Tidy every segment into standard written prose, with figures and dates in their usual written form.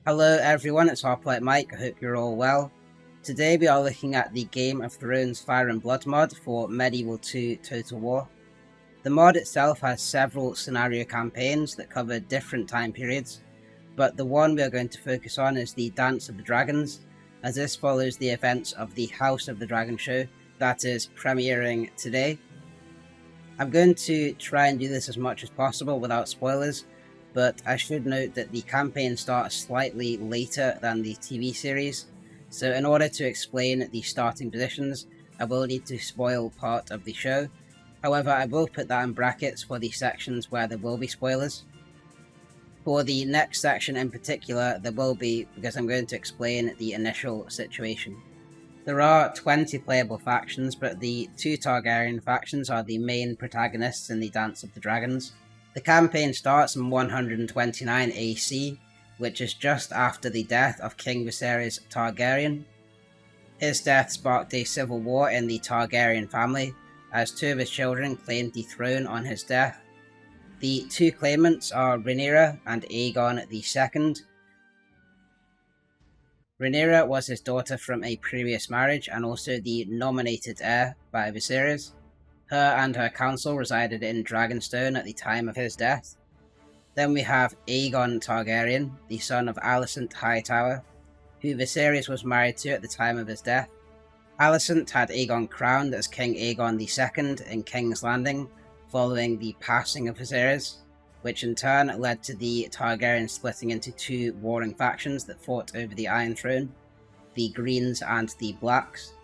Hello everyone, it's Hoplite Mike, I hope you're all well. Today we are looking at the Game of Thrones Fire and Blood mod for Medieval 2 Total War. The mod itself has several scenario campaigns that cover different time periods, but the one we are going to focus on is the Dance of the Dragons, as this follows the events of the House of the Dragon show that is premiering today. I'm going to try and do this as much as possible without spoilers, but I should note that the campaign starts slightly later than the TV series, so in order to explain the starting positions, I will need to spoil part of the show. However, I will put that in brackets for the sections where there will be spoilers. For the next section in particular, there will be, because I'm going to explain the initial situation. There are 20 playable factions, but the two Targaryen factions are the main protagonists in the Dance of the Dragons. The campaign starts in 129 AC, which is just after the death of King Viserys Targaryen. His death sparked a civil war in the Targaryen family, as two of his children claimed the throne on his death. The two claimants are Rhaenyra and Aegon II. Rhaenyra was his daughter from a previous marriage and also the nominated heir by Viserys. Her and her council resided in Dragonstone at the time of his death. Then we have Aegon Targaryen, the son of Alicent Hightower, who Viserys was married to at the time of his death. Alicent had Aegon crowned as King Aegon II in King's Landing following the passing of Viserys, which in turn led to the Targaryens splitting into two warring factions that fought over the Iron Throne, the Greens and the Blacks.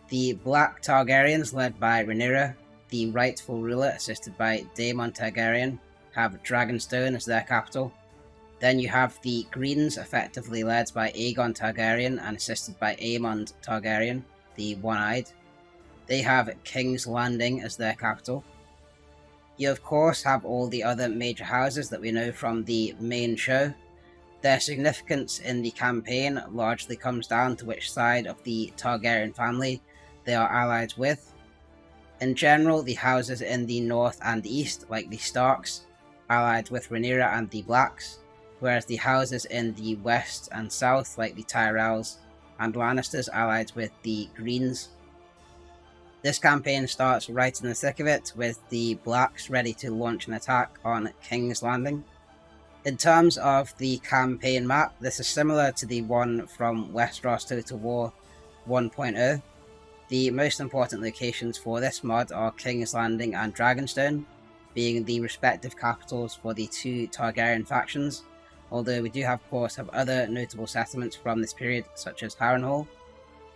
The Black Targaryens, led by Rhaenyra, the rightful ruler assisted by Daemon Targaryen, have Dragonstone as their capital. Then you have the Greens, effectively led by Aegon Targaryen and assisted by Aemond Targaryen, the One-Eyed. They have King's Landing as their capital. You of course have all the other major houses that we know from the main show. Their significance in the campaign largely comes down to which side of the Targaryen family they are allied with. In general, the houses in the north and east, like the Starks, allied with Rhaenyra and the Blacks, whereas the houses in the west and south, like the Tyrells and Lannisters, allied with the Greens. This campaign starts right in the thick of it, with the Blacks ready to launch an attack on King's Landing. In terms of the campaign map, this is similar to the one from Westeros Total War 1.0. The most important locations for this mod are King's Landing and Dragonstone, being the respective capitals for the two Targaryen factions, although we do of course have other notable settlements from this period, such as Harrenhal.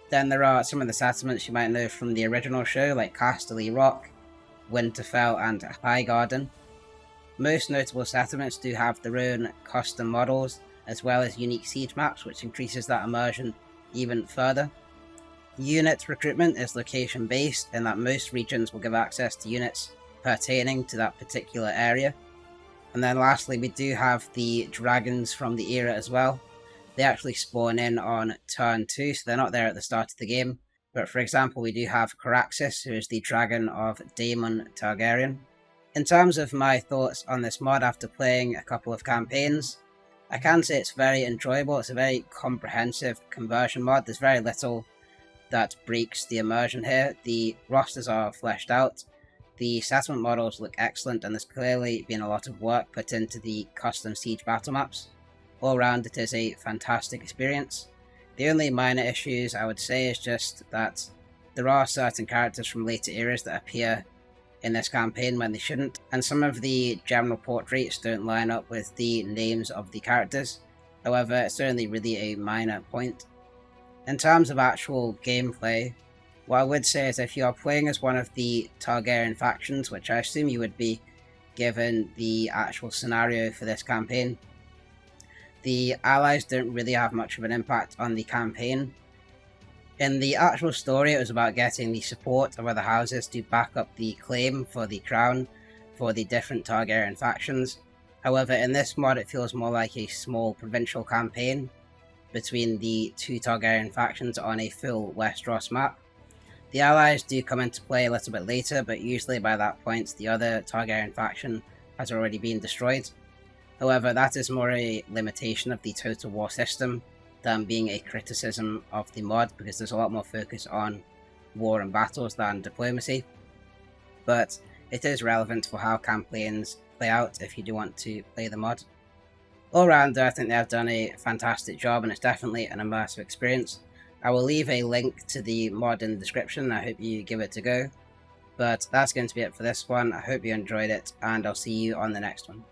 Then there are some of the settlements you might know from the original show, like Casterly Rock, Winterfell and Highgarden. Most notable settlements do have their own custom models, as well as unique siege maps, which increases that immersion even further. Unit recruitment is location based, in that most regions will give access to units pertaining to that particular area. And then lastly, we do have the dragons from the era as well. They actually spawn in on turn 2, so they're not there at the start of the game. But for example, we do have Caraxes, who is the dragon of Daemon Targaryen. In terms of my thoughts on this mod after playing a couple of campaigns, I can say it's very enjoyable. It's a very comprehensive conversion mod. There's very little that breaks the immersion here. The rosters are fleshed out, the settlement models look excellent, and there's clearly been a lot of work put into the custom siege battle maps. All around, it is a fantastic experience. The only minor issues I would say is just that there are certain characters from later eras that appear in this campaign when they shouldn't, and some of the general portraits don't line up with the names of the characters. However, it's only really a minor point. In terms of actual gameplay, what I would say is if you are playing as one of the Targaryen factions, which I assume you would be given the actual scenario for this campaign, the allies don't really have much of an impact on the campaign. In the actual story, it was about getting the support of other houses to back up the claim for the crown for the different Targaryen factions. However, in this mod, it feels more like a small provincial campaign between the two Targaryen factions on a full Westeros map. The allies do come into play a little bit later, but usually by that point the other Targaryen faction has already been destroyed. However, that is more a limitation of the Total War system than being a criticism of the mod, because there's a lot more focus on war and battles than diplomacy. But it is relevant for how campaigns play out if you do want to play the mod. All round, I think they have done a fantastic job, and it's definitely an immersive experience. I will leave a link to the mod in the description. I hope you give it a go. But that's going to be it for this one. I hope you enjoyed it, and I'll see you on the next one.